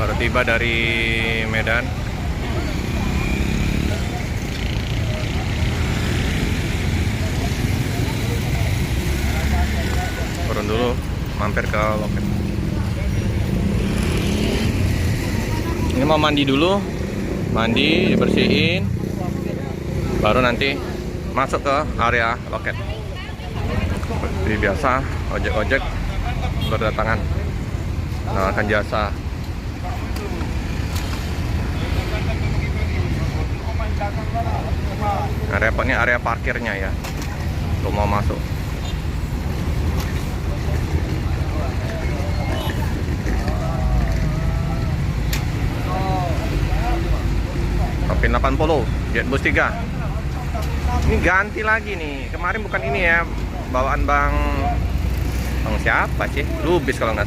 Baru tiba dari Medan. Turun dulu, mampir ke loket. Ini mau mandi dulu, mandi, dibersihin, baru nanti masuk ke area loket. Seperti biasa, ojek-ojek berdatangan menawarkan jasa. Nah, repotnya area parkirnya ya, untuk mau masuk. Topin 80, Jetbus 3. Ini ganti lagi nih. Kemarin bukan ini ya, bawaan bang siapa sih? Lubis kalau nggak salah.